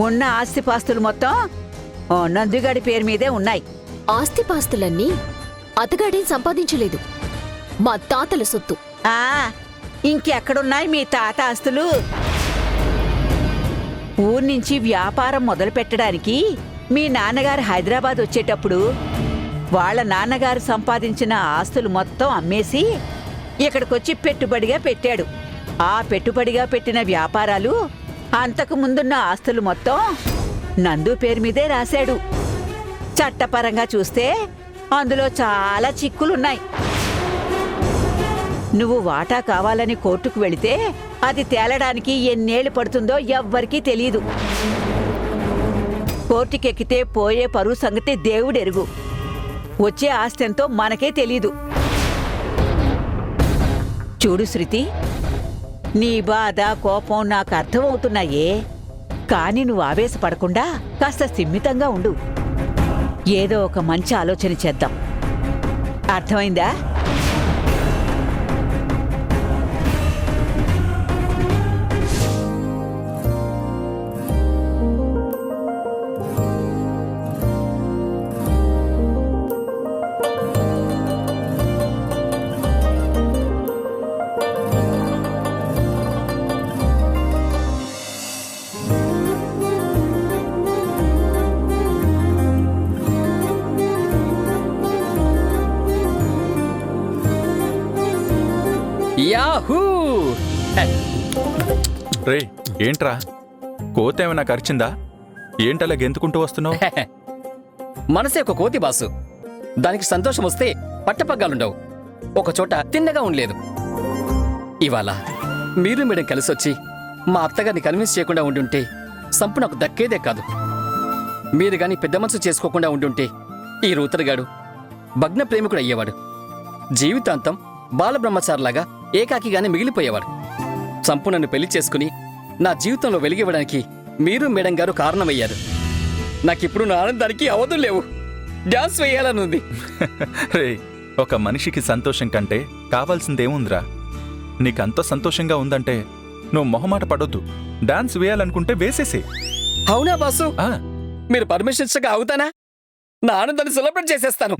ఉన్న ఆస్తిపాస్తులు మొత్తం నందుగాడి పేరు మీదే ఉన్నాయి. ఆస్తిపాస్తులన్నీ అతగాడేం సంపాదించలేదు, మా తాతల సొత్తు. ఇంకెక్కడున్నాయి మీ తాత ఆస్తులు? ఊరు నుంచి వ్యాపారం మొదలు పెట్టడానికి మీ నాన్నగారు హైదరాబాద్ వచ్చేటప్పుడు వాళ్ళ నాన్నగారు సంపాదించిన ఆస్తులు మొత్తం అమ్మేసి ఇక్కడికొచ్చి పెట్టుబడిగా పెట్టాడు. ఆ పెట్టుబడిగా పెట్టిన వ్యాపారాలు, అంతకు ముందున్న ఆస్తులు మొత్తం నందు పేరు మీదే రాశాడు. చట్టపరంగా చూస్తే అందులో చాలా చిక్కులున్నాయి. నువ్వు వాటా కావాలని కోర్టుకు వెళితే అది తేలడానికి ఎన్నేళ్లు పడుతుందో ఎవ్వరికీ తెలీదు. కోర్టుకెక్కితే పోయే పరువు సంగతి దేవుడెరుగు. వచ్చే ఆస్తి ఎంతో మనకే తెలీదు. చూడు శృతి, నీ బాధ కోపం నాకు అర్థమవుతున్నాయే, కాని నువ్వు ఆవేశపడకుండా కాస్త స్థిమితంగా ఉండు. ఏదో ఒక మంచి ఆలోచన చేద్దాం. అర్థమైందా? యాహూ! రే, ఏంట్రా కోతేమైనా కరిచిందా? ఏంటలా గెంతుకుంటూ వస్తున్నావు? మనసే ఒక కోతి బాసు. దానికి సంతోషం వస్తే పట్టపగ్గాలుండవు, ఒకచోట తిన్నగా ఉండలేదు. ఇవాళ మీరు మేడం కలిసొచ్చి మా అత్తగారిని కన్విన్స్ చేయకుండా ఉండుంటే సంపు నాకు దక్కేదే కాదు. మీరు గాని పెద్ద మనసు చేసుకోకుండా ఉండుంటే ఈ రూతరుగాడు భగ్న ప్రేమికుడు అయ్యేవాడు. జీవితాంతం బాలబ్రహ్మచారిలాగా ఏకాకిగానే మిగిలిపోయేవాడు. సంపు నన్ను పెళ్లి చేసుకుని నా జీవితంలో వెలిగివ్వడానికి మీరు మేడం గారు కారణమయ్యారు. నాకిప్పుడు నా ఆనందానికి అవధులు లేవు. డాన్స్ వేయాలనుంది. రే, ఒక మనిషికి సంతోషం కంటే కావాల్సిందేముందిరా? నీకంత సంతోషంగా ఉందంటే నువ్వు మొహమాట పడొద్దు. డాన్స్ వేయాలనుకుంటే వేసేసే. అవునా బాసు? మీరు పర్మిషన్ ఇచ్చగా అవుతానా? నా ఆనందాన్ని సెలబ్రేట్ చేసేస్తాను.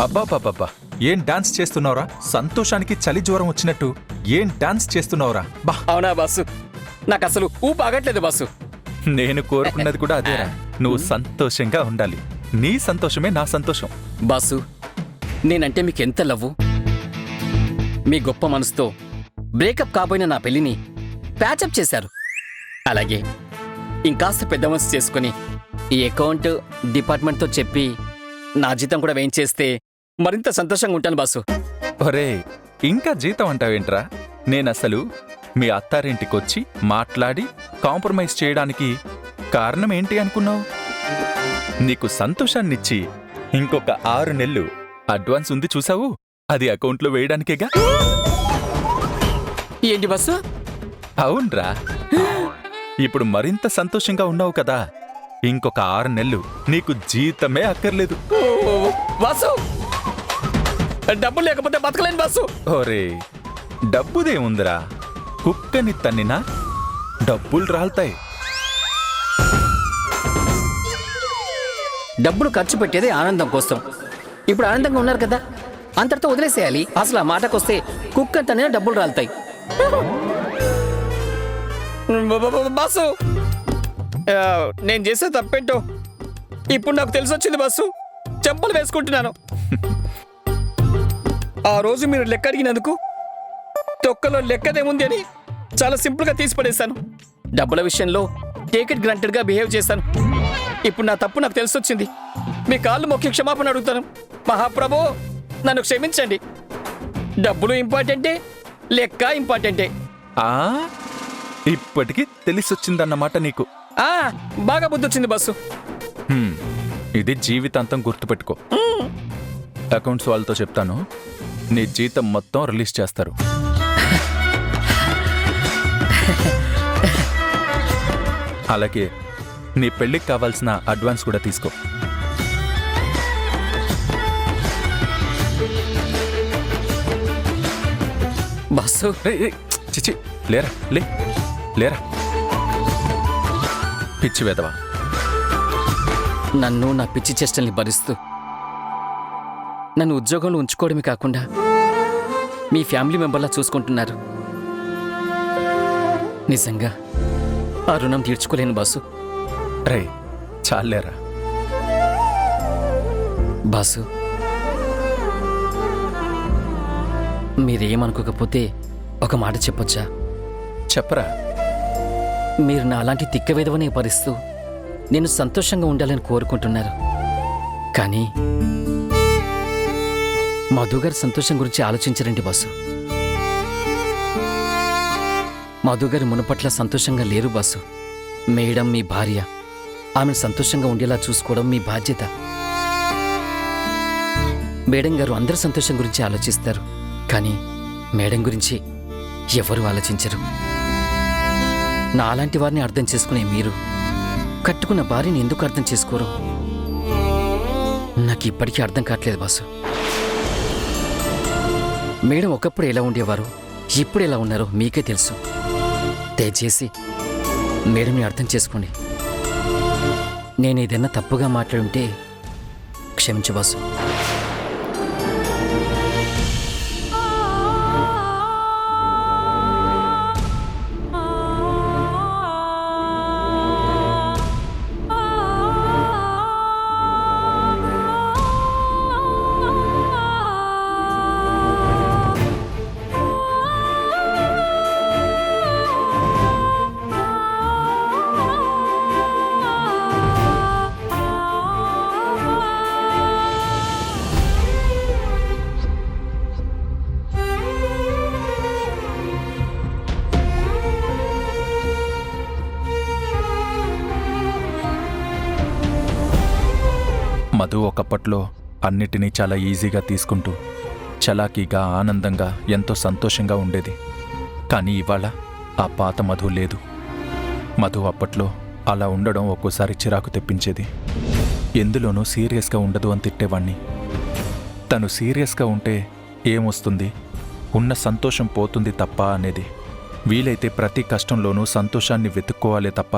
అబ్బాబ్బాబ్బా, ఏం డాన్స్ చేస్తున్నావురా? సంతోషానికి చలి జ్వరం వచ్చినట్టు ఏం డాన్స్ చేస్తున్నావురా? బా! అవునా బాసు? నాకు అసలు ఊపు ఆగట్లేదు బాసు. నేను కోరుకున్నది కూడా అదేరా. నువ్వు సంతోషంగా ఉండాలి. నీ సంతోషమే నా సంతోషం. బాసు, నేనంటే మీకెంత లవ్వు. మీ గొప్ప మనసుతో బ్రేకప్ కాబోయిన నా పెళ్లిని ప్యాచప్ చేశారు. అలాగే ఇంకాస్త పెద్ద మనసు చేసుకుని ఈ అకౌంట్ డిపార్ట్మెంట్తో చెప్పి నా జీతం కూడా వేయించేస్తే మరింత సంతోషంగా ఉంటాను బాసు. ఒరే, ఇంకా జీతం అంటావేంట్రా? నేనసలు మీ అత్తారింటికొచ్చి మాట్లాడి కాంప్రమైజ్ చేయడానికి కారణం ఏంటి అనుకున్నావు? నీకు సంతోషాన్నిచ్చి ఇంకొక 6 నెలలు అడ్వాన్స్ ఉంది చూసావు, అది అకౌంట్లో వేయడానికేగా. ఏంటి బాసు? అవునరా, ఇప్పుడు మరింత సంతోషంగా ఉన్నావు కదా. ఇంకొక 6 నెలలు నీకు జీతమే అక్కర్లేదు. బాసు, డబ్బు లేకపోతే బతకలేను బాసు. ఓరే, డబ్బుదేముందిరా? కుక్కని తన్నినా డబ్బులు రాల్తాయి. డబ్బులు ఖర్చు పెట్టేదే ఆనందం కోసం. ఇప్పుడు ఆనందంగా ఉన్నారు కదా, అంతటితో వదిలేసేయాలి. అసలు ఆ మాటకొస్తే కుక్కంతనే డబ్బులు రాలుతాయి. బాసు, నేను చేసే తప్పేంటో ఇప్పుడు నాకు తెలిసొచ్చింది బాసు. చెంపలు వేసుకుంటున్నాను. ఆ రోజు మీరు లెక్క అడిగినందుకు తొక్కలో లెక్కదేముంది అని చాలా సింపుల్గా తీసి పడేశాను. డబ్బుల విషయంలో టేక్ ఇట్ గ్రాంటెడ్గా బిహేవ్ చేశాను. ఇప్పుడు నా తప్పు నాకు తెలిసొచ్చింది. మీ కాళ్ళు మొక్కి క్షమాపణ అడుగుతాను. మహాప్రభు, నన్ను క్షమించండి. డబ్బులు ఇంపార్టెంటే, లెక్క ఇంపార్టెంటే. ఇప్పటికి తెలిసొచ్చిందన్నమాట నీకు. బాగా బుద్ధొచ్చింది బస్సు. ఇది జీవితాంతం గుర్తుపెట్టుకో. అకౌంట్స్ వాళ్ళతో చెప్తాను, నీ జీతం మొత్తం రిలీజ్ చేస్తారు. అలాగే నీ పెళ్ళికి కావాల్సిన అడ్వాన్స్ కూడా తీసుకో. బాసు, చిచి, లేరా, లేరా, పిచ్చి వెదవా. నన్ను నా పిచ్చి చేష్టల్ని భరిస్తూ నన్ను ఉద్యోగంలో ఉంచుకోవడమే కాకుండా మీ ఫ్యామిలీ మెంబర్లా చూసుకుంటున్నారు. నిజంగా ఆ రుణం తీర్చుకోలేను బాసు. రే, చాలేరా. బాసు, మీరేమనుకోకపోతే ఒక మాట చెప్పొచ్చా? చెప్పరా. మీరు నా అలాంటి తిక్కవేదవనే భరిస్తూ నేను సంతోషంగా ఉండాలని కోరుకుంటున్నారు. కానీ మధుగారి సంతోషం గురించి ఆలోచించరండి బాసు. మధుగారి మునుపట్ల సంతోషంగా లేరు బాసు. మేడం మీ భార్య, ఆమెను సంతోషంగా ఉండేలా చూసుకోవడం మీ బాధ్యత. మేడం గారు అందరి సంతోషం గురించి ఆలోచిస్తారు, కానీ మేడం గురించి ఎవరూ ఆలోచించరు. నా అలాంటి వారిని అర్థం చేసుకునే మీరు కట్టుకున్న భార్యని ఎందుకు అర్థం చేసుకోరు? నాకు ఇప్పటికీ అర్థం కావట్లేదు బాసు. మేడం ఒకప్పుడు ఎలా ఉండేవారు, ఇప్పుడు ఎలా ఉన్నారో మీకే తెలుసు. దయచేసి మేడంని అర్థం చేసుకోండి. నేనేదన్నా తప్పుగా మాట్లాడుంటే క్షమించు బాసు. మధు ఒకప్పట్లో అన్నిటినీ చాలా ఈజీగా తీసుకుంటూ చలాకీగా ఆనందంగా ఎంతో సంతోషంగా ఉండేది. కానీ ఇవాళ ఆ పాత మధు లేదు. మధు అప్పట్లో అలా ఉండడం ఒక్కోసారి చిరాకు తెప్పించేది. ఎందులోనూ సీరియస్గా ఉండదు అని తిట్టేవాణ్ణి. తను సీరియస్గా ఉంటే ఏమొస్తుంది, ఉన్న సంతోషం పోతుంది తప్ప అనేది. వీలైతే ప్రతి కష్టంలోనూ సంతోషాన్ని వెతుక్కోవాలే తప్ప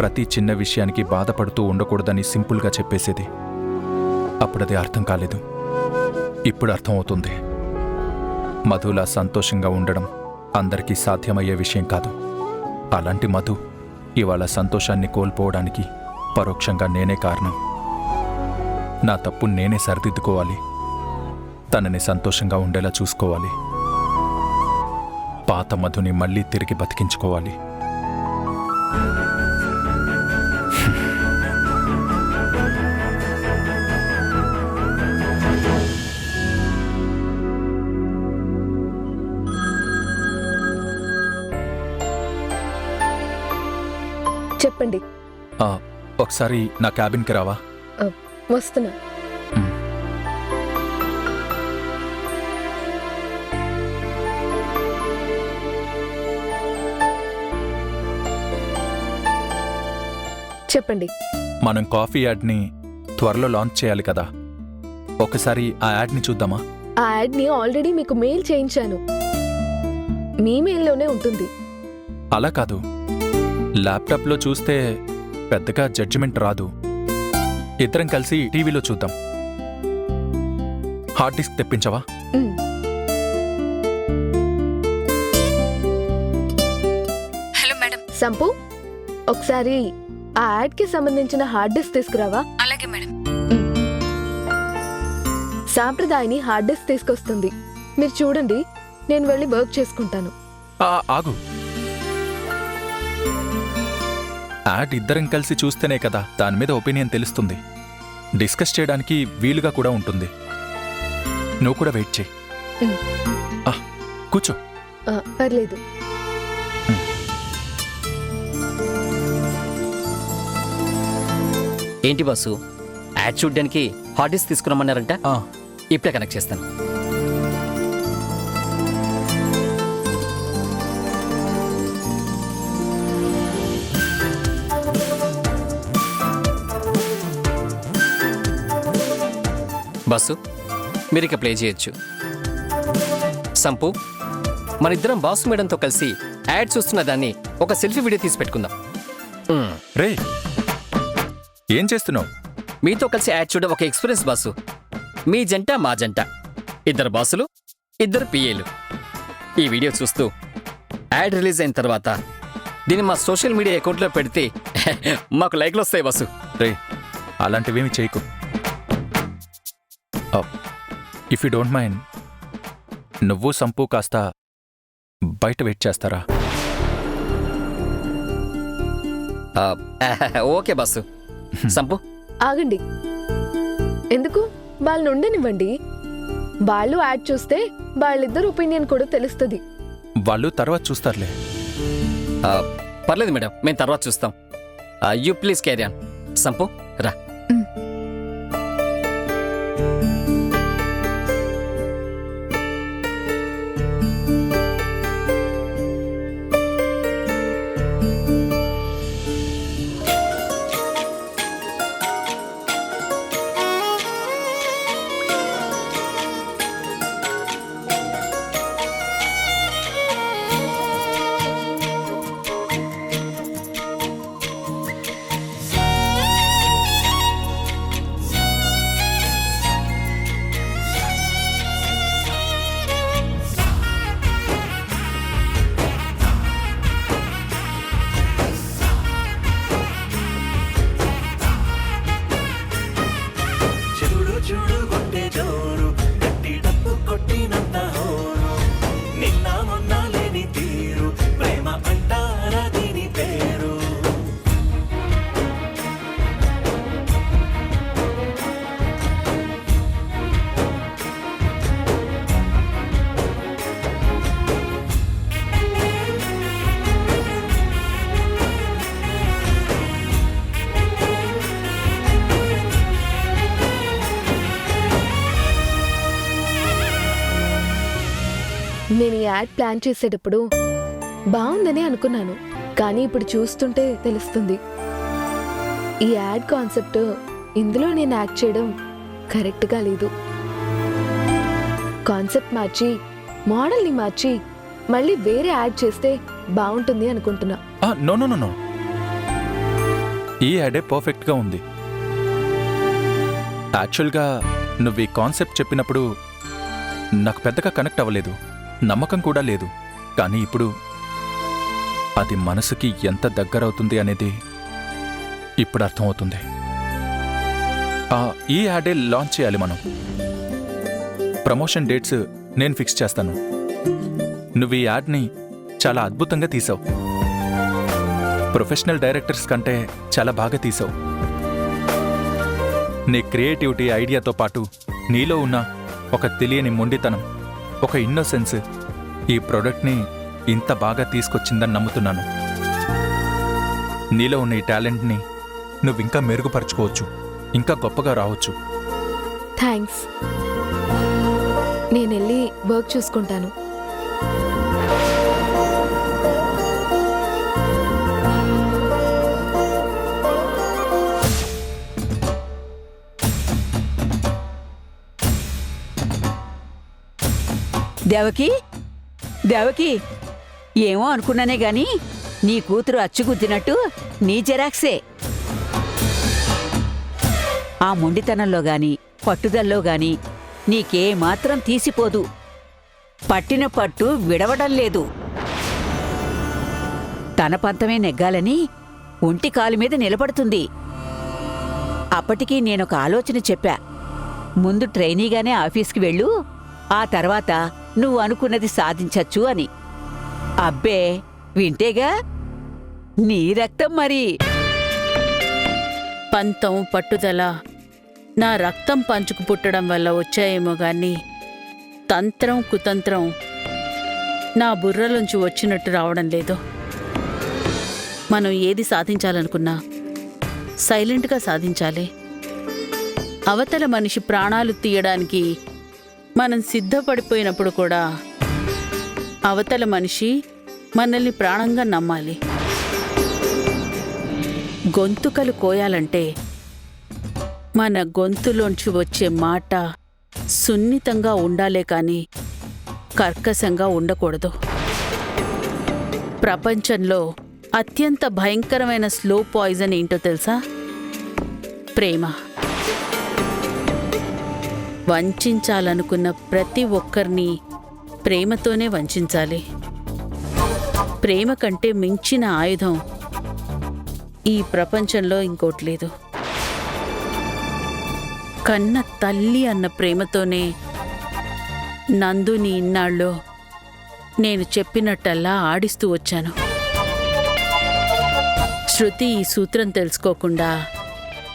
ప్రతి చిన్న విషయానికి బాధపడుతూ ఉండకూడదని సింపుల్గా చెప్పేసేది. అప్పుడది అర్థం కాలేదు. ఇప్పుడు అర్థమవుతుంది. మధులా సంతోషంగా ఉండడం అందరికీ సాధ్యమయ్యే విషయం కాదు. అలాంటి మధు ఇవాళ సంతోషాన్ని కోల్పోవడానికి పరోక్షంగా నేనే కారణం. నా తప్పు నేనే సరిదిద్దుకోవాలి. తనని సంతోషంగా ఉండేలా చూసుకోవాలి. పాత మధుని మళ్ళీ తిరిగి బతికించుకోవాలి. చెప్పండి. ఒకసారి నా క్యాబిన్కి రావా? వస్తున్నా. చెప్పండి. మనం కాఫీ యాడ్ని త్వరలో లాంచ్ చేయాలి కదా, ఒకసారి ఆ యాడ్ని చూద్దామా? ఆ యాడ్ని ఆల్రెడీ మీకు మెయిల్ చేయించాను. మీ మెయిల్లోనే ఉంటుంది. అలా కాదు, ల్యాప్టాప్లో చూస్తే పెద్దగా జడ్జిమెంట్ రాదు. ఇద్దరం కలిసి టీవీలో చూద్దాం. హార్డ్ డిస్క్ తెప్పించవా? Hello madam. సంపు, ఒకసారి ఆ యాడ్కి సంబంధించిన హార్డ్ డిస్క్ తీసుకురావా? అలాగే మేడం. సాంప్రదాయని హార్డ్ డిస్క్ తీసుకొస్తుంది. మీరు చూడండి, నేను వెళ్ళి వర్క్ చేసుకుంటాను. ఆగు. యాడ్ ఇద్దరం కలిసి చూస్తేనే కదా దాని మీద ఒపీనియన్ తెలుస్తుంది. డిస్కస్ చేయడానికి వీలుగా కూడా ఉంటుంది. నువ్వు కూడా వెయిట్ చేయి. కూర్చో. పర్లేదు. ఏంటి బాసు, యాడ్ చూడ్డానికి హార్డ్ డిస్క్ తీసుకురమ్మన్నారంట? ఇప్పుడే కనెక్ట్ చేస్తాను. బాసు మీరిక ప్లే చేయొచ్చు. సంపు, మనిద్దరం బాసు మేడంతో కలిసి యాడ్ చూస్తున్న దాన్ని ఒక సెల్ఫీ వీడియో తీసి పెట్టుకుందాం. రే, ఏం చేస్తున్నావు? మీతో కలిసి యాడ్ చూడడం ఒక ఎక్స్పీరియన్స్ బాసు. మీ జంట మా జంట, ఇద్దరు బాసులు, ఇద్దరు పిఏలు. ఈ వీడియో చూస్తూ యాడ్ రిలీజ్ అయిన తర్వాత దీన్ని మా సోషల్ మీడియా అకౌంట్లో పెడితే మాకు లైక్లు వస్తాయి బాసు. రే, అలాంటివేమి చేయకు. ఇఫ్ యూ డోంట్ మైండ్, నువ్వు సంపు కాస్త బయట వెయిట్ చేస్తారా? Okay boss. సంపు, ఆగండి. ఎందుకు? వాళ్ళని ఉండనివ్వండి. వాళ్ళు యాడ్ చూస్తే వాళ్ళిద్దరు ఒపీనియన్ కూడా తెలుస్తుంది. వాళ్ళు తర్వాత చూస్తారులే. పర్లేదు మేడం, మేము తర్వాత చూస్తాం. You please carry on. సంపు రా. నేను ఈ యాడ్ ప్లాన్ చేసేటప్పుడు బాగుందని అనుకున్నాను, కానీ ఇప్పుడు చూస్తుంటే తెలుస్తుంది ఈ యాడ్ కాన్సెప్ట్ ఇందులో నేను యాక్ట్ చేయడం కరెక్ట్గా లేదు. కాన్సెప్ట్ మార్చి మోడల్ని మార్చి మళ్ళీ వేరే యాడ్ చేస్తే బాగుంటుంది అనుకుంటున్నా. నో నో నో నో, ఈ యాడే పర్ఫెక్ట్గా ఉంది. యాక్చువల్గా నువ్వు ఈ కాన్సెప్ట్ చెప్పినప్పుడు నాకు పెద్దగా కనెక్ట్ అవ్వలేదు, నమ్మకం కూడా లేదు. కానీ ఇప్పుడు అది మనసుకి ఎంత దగ్గరవుతుంది అనేది ఇప్పుడు అర్థమవుతుంది. ఈ యాడే లాంచ్ చేయాలి మనం. ప్రమోషన్ డేట్స్ నేను ఫిక్స్ చేస్తాను. నువ్వు ఈ యాడ్ని చాలా అద్భుతంగా తీసావు. ప్రొఫెషనల్ డైరెక్టర్స్ కంటే చాలా బాగా తీసావు. నీ క్రియేటివిటీ, ఐడియాతో పాటు నీలో ఉన్న ఒక తెలియని మొండితనం, ఒక ఇన్నోసెన్స్ ఈ ప్రోడక్ట్ని ఇంత బాగా తీసుకొచ్చిందని నమ్ముతున్నాను. నీలో ఉన్న ఈ టాలెంట్ని నువ్వింకా మెరుగుపరచుకోవచ్చు, ఇంకా గొప్పగా రావచ్చు. థ్యాంక్స్. నేను వెళ్ళి వర్క్ చూసుకుంటాను. దేవకి, దేవకి, ఏమో అనుకున్నానే గాని నీ కూతురు అచ్చుగుద్దినట్టు నీ జెరాక్సే. ఆ మొండితనంలో గాని పట్టుదల్లో గాని నీకేమాత్రం తీసిపోదు. పట్టిన పట్టు విడవడం లేదు. తన పంతమే నెగ్గాలని ఒంటి కాలు మీద నిలబడుతుంది. అప్పటికీ నేనొక ఆలోచన చెప్పా. ముందు ట్రైనీగానే ఆఫీస్కి వెళ్ళు, ఆ తర్వాత నువ్వు అనుకున్నది సాధించచ్చు అని. అబ్బే, వింటేగా నీ రక్తం మరి. పంతం, పట్టుదల నా రక్తం పంచుకు పుట్టడం వల్ల వచ్చాయేమో గాని తంత్రం, కుతంత్రం నా బుర్రలోంచి వచ్చినట్టు రావడం లేదు. మనం ఏది సాధించాలనుకున్నా సైలెంట్గా సాధించాలి. అవతల మనిషి ప్రాణాలు తీయడానికి మనం సిద్ధపడిపోయినప్పుడు కూడా అవతల మనిషి మనల్ని ప్రాణంగా నమ్మాలి. గొంతుకలు కోయాలంటే మన గొంతులోంచి వచ్చే మాట సున్నితంగా ఉండాలే కాని కర్కశంగా ఉండకూడదు. ప్రపంచంలో అత్యంత భయంకరమైన స్లో పాయిజన్ ఏంటో తెలుసా? ప్రేమ. వంచాలనుకున్న ప్రతి ఒక్కరిని ప్రేమతోనే వంచాలి. ప్రేమ కంటే మించిన ఆయుధం ఈ ప్రపంచంలో ఇంకోటి లేదు. కన్న తల్లి అన్న ప్రేమతోనే నందుని ఇన్నాళ్ళు నేను చెప్పినట్టల్లా ఆడిస్తూ వచ్చాను. శృతి ఈ సూత్రం తెలుసుకోకుండా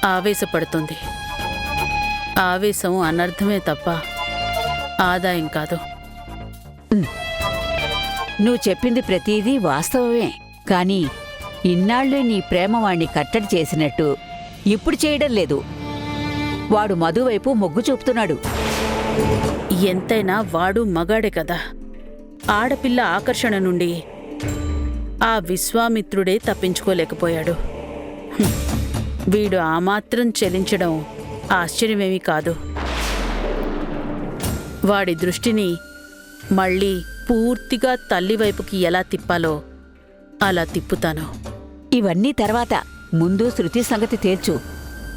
ఆవేశపడుతుంది. ఆవేశం అనర్థమే తప్ప ఆదాయం కాదు. నువ్వు చెప్పింది ప్రతిదీ వాస్తవమే. కానీ ఇన్నాళ్ళు నీ ప్రేమ వాణ్ణి కట్టడి చేసినట్టు ఇప్పుడు చేయడం లేదు. వాడు మధు వైపు మొగ్గు చూపుతున్నాడు. ఎంతైనా వాడు మగాడే కదా. ఆడపిల్ల ఆకర్షణ నుండి ఆ విశ్వామిత్రుడే తప్పించుకోలేకపోయాడు. వీడు ఆ మాత్రం చెలించడం ఆశ్చర్యమేమీ కాదు. వాడి దృష్టిని మళ్ళీ పూర్తిగా తల్లి వైపుకి ఎలా తిప్పాలో అలా తిప్పుతాను. ఇవన్నీ తర్వాత. ముందు శృతి సంగతి తేల్చు.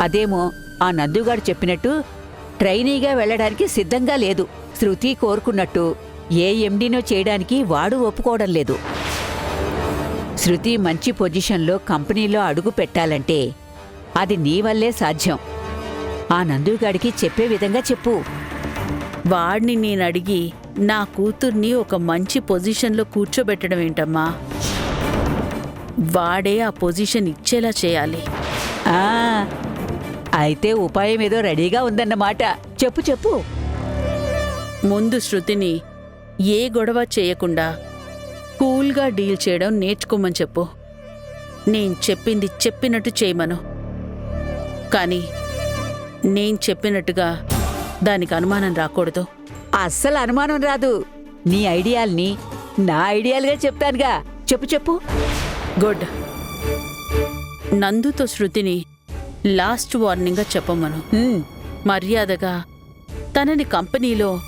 అదేమో ఆ నందుగాడు చెప్పినట్టు ట్రైనీగా వెళ్ళడానికి సిద్ధంగా లేదు. శృతి కోరుకున్నట్టు ఏ ఎండీనో చేయడానికి వాడు ఒప్పుకోవడం లేదు. శృతి మంచి పొజిషన్లో కంపెనీలో అడుగు పెట్టాలంటే అది నీ వల్లే సాధ్యం. ఆ నందుగాడికి చెప్పే విధంగా చెప్పు. వాడిని నేనడిగి నా కూతుర్ని ఒక మంచి పొజిషన్లో కూర్చోబెట్టడం ఏంటమ్మా? వాడే ఆ పొజిషన్ ఇచ్చేలా చేయాలి. ఆ అయితే ఉపాయం ఏదో రెడీగా ఉందన్నమాట. చెప్పు చెప్పు. ముందు శృతిని ఏ గొడవ చేయకుండా కూల్గా డీల్ చేయడం నేర్చుకోమని చెప్పు. నేను చెప్పింది చెప్పినట్టు చేయమను. కానీ నేను చెప్పినట్టుగా దానికి అనుమానం రాకూడదు. అస్సలు అనుమానం రాదు. నీ ఐడియాల్ని నా ఐడియాలుగా చెప్తానుగా. చెప్పు చెప్పు. గుడ్. నందుతో శృతిని లాస్ట్ వార్నింగ్గా చెప్పమను. మర్యాదగా తనని కంపెనీలో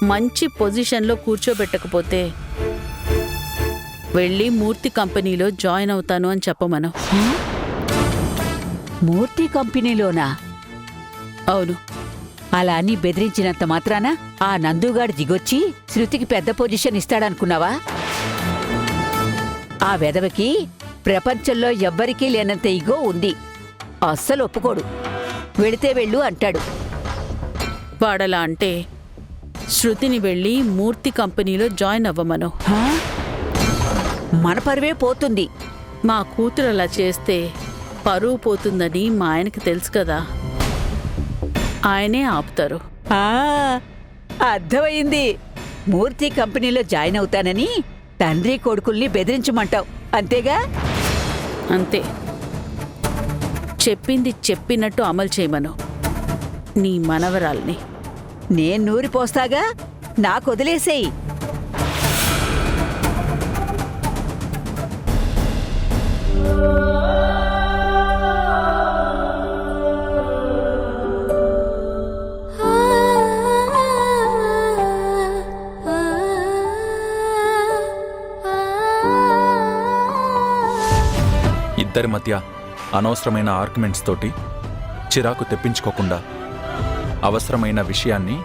మంచి పొజిషన్లో కూర్చోబెట్టకపోతే వెళ్ళి మూర్తి కంపెనీలో జాయిన్ అవుతాను అని చెప్పమను. మూర్తి కంపెనీలోనా? అవును. అలా అని బెదిరించినంత మాత్రాన ఆ నందుగాడు దిగొచ్చి శృతికి పెద్ద పొజిషన్ ఇస్తాడనుకున్నావా? ఆ వెధవకి ప్రపంచంలో ఎవ్వరికీ లేనంత ఇగో ఉంది. అస్సలు ఒప్పుకోడు. వెళితే వెళ్ళు అంటాడు. వాడలా అంటే శృతిని వెళ్ళి మూర్తి కంపెనీలో జాయిన్ అవ్వమను. హా? మన పరువే పోతుంది. మా కూతురు అలా చేస్తే పరువు పోతుందని మా ఆయనకి తెలుసు కదా. ఆయనే ఆపుతారు. ఆ అర్థమైంది. మూర్తి కంపెనీలో జాయిన్ అవుతానని తండ్రి కొడుకుల్ని బెదిరించమంటావు అంతేగా? అంతే. చెప్పింది చెప్పినట్టు అమలు చేయమను నీ మనవరాల్ని. నేను నూరిపోస్తాగా. నాకొదిలేసేయి. ఇద్దరి మధ్య అనవసరమైన ఆర్గ్యుమెంట్స్ తోటి చిరాకు తెప్పించుకోకుండా అవసరమైన విషయాన్ని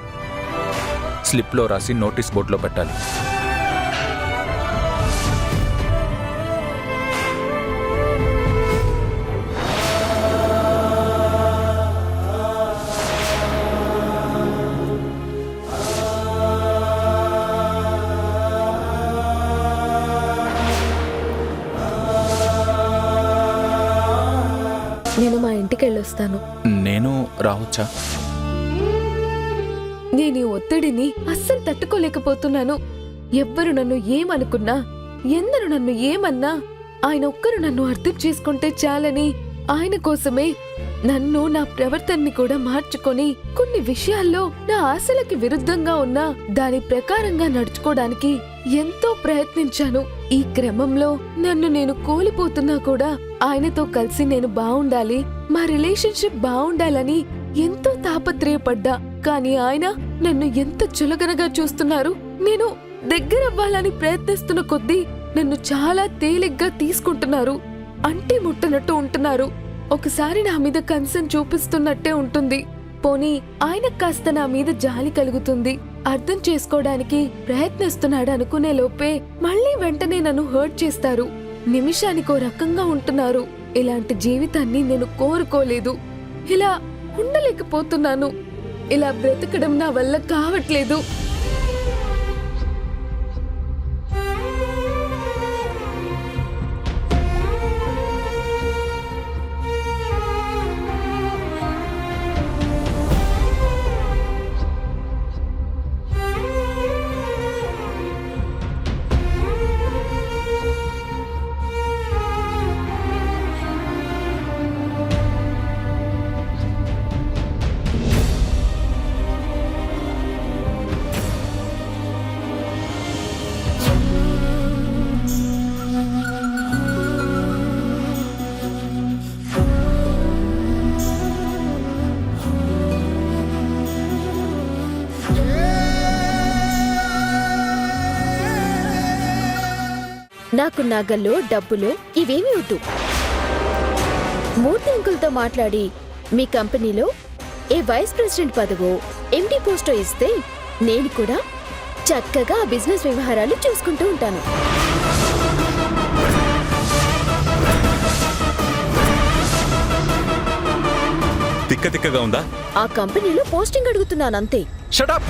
స్లిప్లో రాసి నోటీస్ బోర్డులో పెట్టాలి. నేను మా ఇంటికి వెళ్ళొస్తాను. నేను రావచ్చా? నేను ఈ ఒత్తిడిని అస్సలు తట్టుకోలేకపోతున్నాను. ఎవ్వరు నన్ను ఏమనుకున్నా, ఎందరు నన్ను ఏమన్నా, ఆయన ఒక్కరు నన్ను అర్థం చేసుకుంటే చాలని ఆయన కోసమే నన్ను, నా ప్రవర్తనని కూడా మార్చుకొని కొన్ని విషయాల్లో నా ఆశలకి విరుద్ధంగా ఉన్నా దాని ప్రకారంగా నడుచుకోవడానికి ఎంతో ప్రయత్నించాను. ఈ క్రమంలో నన్ను నేను కోల్పోతున్నా కూడా ఆయనతో కలిసి నేను బావుండాలి, మా రిలేషన్షిప్ బావుండాలని ఎంతో తాపత్రయపడ్డా. కానీ ఆయన నన్ను ఎంత చులకనగా చూస్తున్నారు. నేను దగ్గరవ్వాలని ప్రయత్నిస్తున్న కొద్దీ నన్ను చాలా తేలిగ్గా తీసుకుంటున్నారు. అంటే ముట్టనట్టు ఉంటున్నారు. ఒకసారి నా మీద కన్సర్న్ చూపిస్తున్నట్టే ఉంటుంది. పోనీ ఆయన కాస్త నా మీద జాలి కలుగుతుంది, అర్థం చేసుకోవడానికి ప్రయత్నిస్తున్నాడు అనుకునే లోపే మళ్ళీ వెంటనే నన్ను హర్ట్ చేస్తారు. నిమిషానికో రకంగా ఉంటున్నారు. ఇలాంటి జీవితాన్ని నేను కోరుకోలేదు. ఇలా ఉండలేకపోతున్నాను. ఇలా బ్రతకడం నా వల్ల కావట్లేదు. నాకు నగల్లో డబ్బులో ఇవేమీ వద్దు. మూర్తి అంకుల్తో మాట్లాడి మీ కంపెనీలో ఏ వైస్ ప్రెసిడెంట్ పదవో ఎండి పోస్టో ఇస్తే నేను కూడా చక్కగా ఆ బిజినెస్ వ్యవహారాలు చూసుకుంటూ ఉంటాను. తిక్కగా ఉందా? ఆ కంపెనీలో పోస్టింగ్ అడుగుతున్నాను అంతే. Shut up!